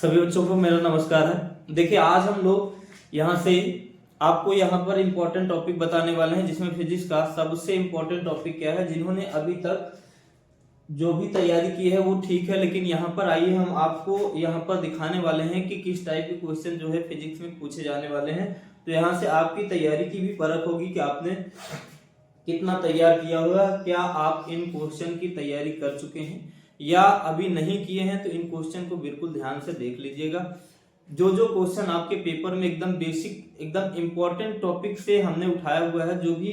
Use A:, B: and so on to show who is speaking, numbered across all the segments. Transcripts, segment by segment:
A: सभी बच्चों को मेरा नमस्कार है। देखिए आज हम लोग यहाँ से आपको यहाँ पर इम्पोर्टेंट टॉपिक बताने वाले हैं, जिसमें फिजिक्स का सबसे इम्पोर्टेंट टॉपिक क्या है। जिन्होंने अभी तक जो भी तैयारी की है वो ठीक है, लेकिन यहाँ पर आइए हम आपको यहाँ पर दिखाने वाले हैं कि किस टाइप के क्वेश्चन जो है फिजिक्स में पूछे जाने वाले हैं। तो यहाँ से आपकी तैयारी की भी परख होगी कि आपने कितना तैयार किया हुआ, क्या आप इन क्वेश्चन की तैयारी कर चुके हैं या अभी नहीं किए हैं। तो इन क्वेश्चन को बिल्कुल ध्यान से देख लीजिएगा। जो जो क्वेश्चन आपके पेपर में एकदम बेसिक एकदम इम्पोर्टेंट टॉपिक से हमने उठाया हुआ है, जो भी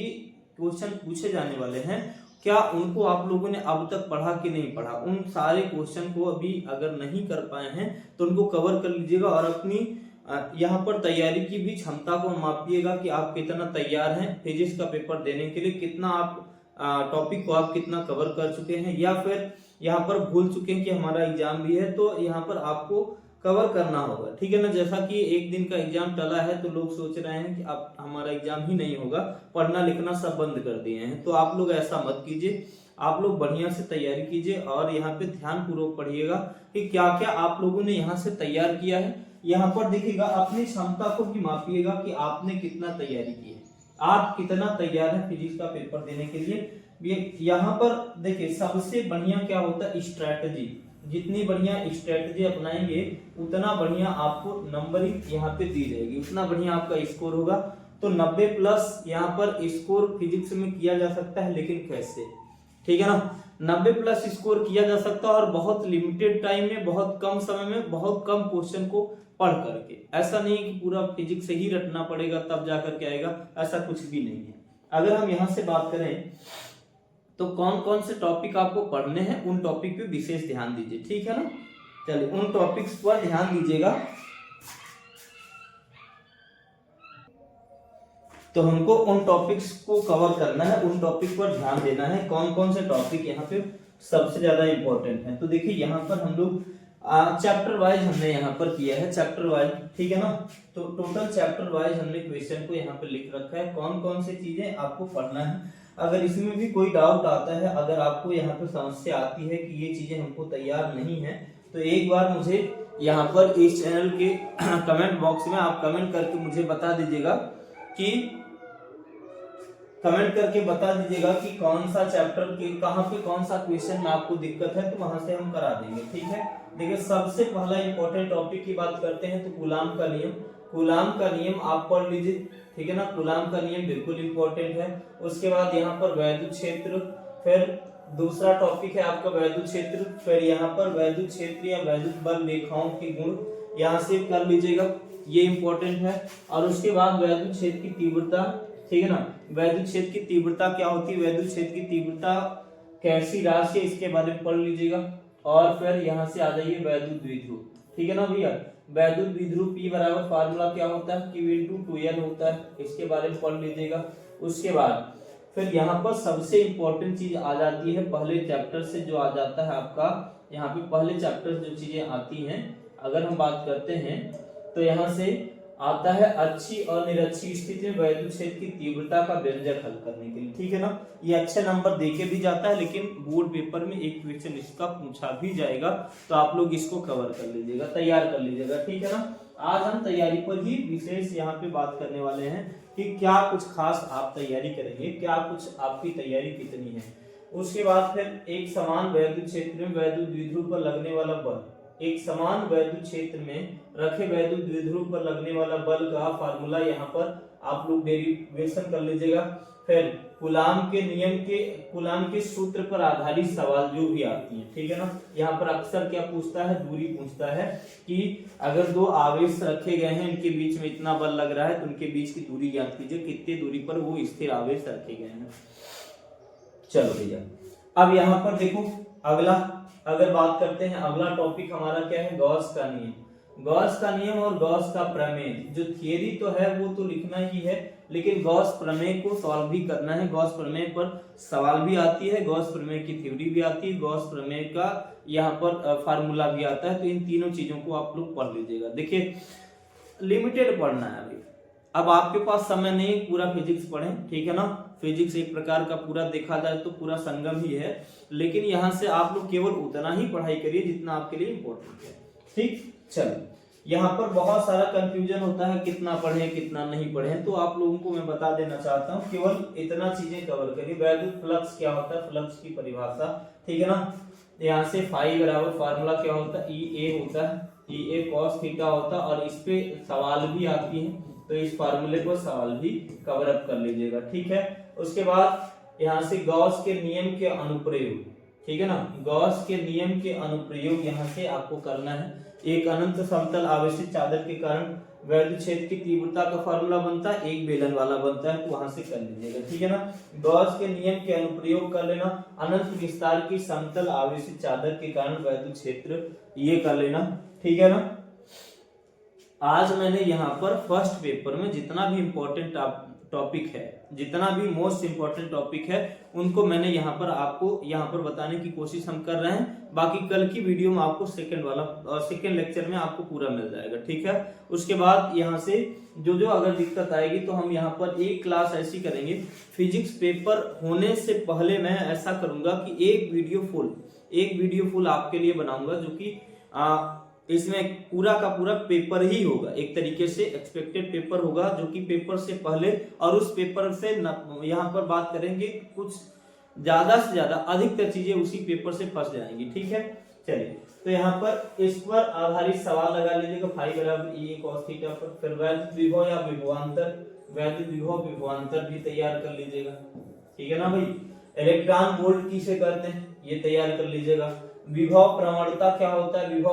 A: क्वेश्चन पूछे जाने वाले हैं, क्या उनको आप लोगों ने अब तक पढ़ा कि नहीं पढ़ा। उन सारे क्वेश्चन को अभी अगर नहीं कर पाए हैं तो उनको कवर कर लीजिएगा और अपनी यहाँ पर तैयारी की भी क्षमता को मापिएगा कि आप कितना तैयार हैं फिजिक्स का पेपर देने के लिए। कितना आप टॉपिक को आप कितना कवर कर चुके हैं, या फिर यहाँ पर भूल चुके हैं कि हमारा एग्जाम भी है, तो यहाँ पर आपको कवर करना होगा। ठीक है ना। जैसा कि एक दिन का एग्जाम टला है तो लोग सोच रहे हैं कि अब हमारा एग्जाम ही नहीं होगा, पढ़ना लिखना सब बंद कर दिए हैं। तो आप लोग ऐसा मत कीजिए, आप लोग बढ़िया से तैयारी कीजिए और यहाँ पे ध्यान पूर्वक पढ़िएगा कि क्या क्या आप लोगों ने यहाँ से तैयार किया है। यहाँ पर देखिएगा, अपनी क्षमता को भी मापिएगा कि आपने कितना तैयारी की है, आप कितना तैयार है फिजिक्स का पेपर देने के लिए। यहाँ पर देखिए सबसे बढ़िया क्या होता है, स्ट्रैटेजी। जितनी बढ़िया स्ट्रैटेजी अपनाएंगे उतना बढ़िया आपको नंबरिंग यहाँ पे दी जाएगी, उतना बढ़िया आपका स्कोर होगा। तो 90+ यहाँ पर स्कोर फिजिक्स में किया जा सकता है, लेकिन कैसे, ठीक है ना। 90+ स्कोर किया जा सकता है और बहुत लिमिटेड टाइम में, बहुत कम समय में, बहुत कम क्वेश्चन को पढ़ करके। ऐसा नहीं कि पूरा फिजिक्स से ही रटना पड़ेगा तब जाकर के आएगा, ऐसा कुछ भी नहीं है। अगर हम यहाँ से बात करें तो कौन कौन से टॉपिक आपको पढ़ने हैं, उन टॉपिक पे विशेष ध्यान दीजिए, ठीक है ना। चलिए उन टॉपिक्स पर ध्यान दीजिएगा। तो हमको उन टॉपिक्स को कवर करना है, उन टॉपिक पर ध्यान देना है। कौन कौन से टॉपिक यहाँ पे सबसे ज्यादा इंपॉर्टेंट है। तो देखिए यहाँ पर हम लोग चैप्टर वाइज हमने यहाँ पर किया है, चैप्टर वाइज, ठीक है ना। तो टोटल चैप्टर वाइज हमने क्वेश्चन को यहाँ पे लिख रखा है, कौन कौन सी चीजें आपको पढ़ना है। अगर इसमें भी कोई डाउट आता है, अगर आपको यहाँ पे समस्या आती है कि ये चीजें हमको तैयार नहीं है, तो एक बार मुझे यहाँ पर इस चैनल के कमेंट बॉक्स में आप कमेंट करके मुझे बता दीजिएगा कि कौन सा चैप्टर के कहाँ पे कौन सा क्वेश्चन में आपको दिक्कत है, तो वहां से हम करा देंगे, ठीक है। देखिए सबसे पहला इंपॉर्टेंट टॉपिक की बात करते हैं तो कूलाम का नियम। कूलाम का नियम आप पढ़ लीजिए, ठीक है ना। कूलाम का नियम बिल्कुल इंपॉर्टेंट है। उसके बाद यहाँ पर वैद्युत क्षेत्र, फिर दूसरा टॉपिक है आपका वैद्युत क्षेत्र, फिर यहाँ पर वैद्युत क्षेत्र या वैद्युत बल रेखाओं के गुण यहाँ से कर लीजिएगा, ये इंपॉर्टेंट है। और उसके बाद वैद्युत क्षेत्र की तीव्रता, ठीक है ना। वैद्युत क्षेत्र की तीव्रता क्या होती है, वैद्युत क्षेत्र की तीव्रता कैसी राशि है, इसके बारे में पढ़ लीजिएगा। और फिर यहाँ से आ जाइए वैद्युत द्विध्रुव, ठीक है ना भैया। वैद्युत द्विध्रुव P बराबर फार्मूला क्या होता है, Q/2L होता है, इसके बारे में पढ़ लीजिएगा। उसके बाद फिर यहाँ पर सबसे इंपॉर्टेंट चीज आ जाती है पहले चैप्टर से, जो आ जाता है आपका यहाँ पे पहले चैप्टर से जो चीजें आती हैं, अगर हम बात करते हैं तो यहाँ से आता है अच्छी और निरक्षी स्थिति में वैद्युत क्षेत्र की तीव्रता का व्यंजक हल करने के लिए, ठीक है ना। ये अच्छे नंबर देके भी जाता है, लेकिन बोर्ड पेपर में एक क्वेश्चन इसका पूछा भी जाएगा, तो आप लोग इसको कवर कर लीजिएगा, तैयार कर लीजिएगा, ठीक है ना। आज हम तैयारी पर ही विशेष यहाँ पे बात करने वाले हैं कि क्या कुछ खास आप तैयारी करेंगे, क्या कुछ आपकी तैयारी कितनी है। उसके बाद फिर एक समान वैद्युत क्षेत्र में वैद्युत द्विध्रुव पर लगने वाला बल, एक समान वैद्युत क्षेत्र में रखे वैद्युत द्विध्रुव पर लगने वाला बल का फार्मूला यहाँ पर आप लोग डेरिवेशन कर लीजिएगा। फिर कूलाम के सूत्र पर आधारित सवाल जो भी आती है, ठीक है ना। यहाँ पर अक्सर क्या पूछता है, दूरी पूछता है कि अगर दो आवेश रखे गए हैं, इनके बीच में इतना बल लग रहा है, तो उनके बीच की दूरी ज्ञात कीजिए, कितनी दूरी पर वो स्थिर आवेश रखे गए हैं। चलो भैया, अब यहाँ पर देखो अगला, अगर बात करते हैं अगला टॉपिक हमारा क्या है, गॉस का नियम। गॉस का नियम और गॉस का प्रमेय, जो थियरी तो है वो तो लिखना ही है, लेकिन गॉस प्रमेय को सॉल्व भी करना है। गॉस प्रमेय पर सवाल भी आती है, गॉस प्रमेय की थ्योरी भी आती है, गॉस प्रमेय का यहाँ पर फार्मूला भी आता है। तो इन तीनों चीजों को आप लोग पढ़ लीजिएगा। देखिए लिमिटेड पढ़ना है अभी, अब आपके पास समय नहीं पूरा फिजिक्स पढ़ें, ठीक है ना। फिजिक्स एक प्रकार का पूरा देखा जाए तो पूरा संगम ही है, लेकिन यहाँ से आप लोग केवल उतना ही पढ़ाई करिए जितना आपके लिए इम्पोर्टेंट है, ठीक। चलो, यहाँ पर बहुत सारा कंफ्यूजन होता है, कितना पढ़े कितना नहीं पढ़े, तो आप लोगों को मैं बता देना चाहता हूँ, केवल इतना चीजें कवर करिए। वैद्युत फ्लक्स क्या होता है, फ्लक्स की परिभाषा, ठीक है ना। यहाँ से फाई बराबर फार्मूला क्या होता है, ई ए होता है, ई ए कॉस थीटा होता है, और इस पे सवाल भी आती है, तो इस फार्मूले को सवाल भी कवर अप कर लीजिएगा, ठीक है। उसके बाद यहाँ से गॉस के नियम के अनुप्रयोग, ठीक है ना, गॉस के नियम के अनुप्रयोग यहाँ से आपको करना है। एक अनंत समतल आवेशित चादर के कारण वैद्युत क्षेत्र की तीव्रता का फार्मूला बनता है, एक बेलन वाला बनता है, तो वहां से कर लीजिएगा, ठीक है ना। गॉस के नियम के अनुप्रयोग कर लेना। अनंत विस्तार की समतल आवेशित चादर के कारण वैद्युत क्षेत्र, ये कर लेना, ठीक है ना। आज मैंने यहाँ पर फर्स्ट पेपर में जितना भी इम्पोर्टेंट टॉपिक है, जितना भी मोस्ट इम्पोर्टेंट टॉपिक है, उनको मैंने यहाँ पर आपको यहाँ पर बताने की कोशिश हम कर रहे हैं। बाकी कल की वीडियो में आपको सेकंड लेक्चर में आपको पूरा मिल जाएगा, ठीक है। उसके बाद यहाँ से जो अगर दिक्कत आएगी तो हम यहाँ पर एक क्लास ऐसी करेंगे, फिजिक्स पेपर होने से पहले मैं ऐसा करूंगा कि एक वीडियो फुल आपके लिए बनाऊंगा, जो कि इसमें पूरा का पूरा पेपर ही होगा, एक तरीके से एक्सपेक्टेड पेपर होगा, जो कि पेपर से पहले, और उस पेपर से यहाँ पर बात करेंगे कुछ ज्यादा से ज्यादा अधिकतर चीजें उसी पेपर से फंस जाएंगी, ठीक है। चलिए, तो यहाँ पर इस पर आधारित सवाल लगा लीजिएगा, फाई बराबर ई कॉस थीटा पर। फिर वैद्युत विभव या विभवांतर भी तैयार कर लीजिएगा, ठीक है ना भाई। इलेक्ट्रॉन वोल्ट किसे कहते हैं, ये तैयार कर लीजिएगा। विभव प्रवणता क्या होता है, विभव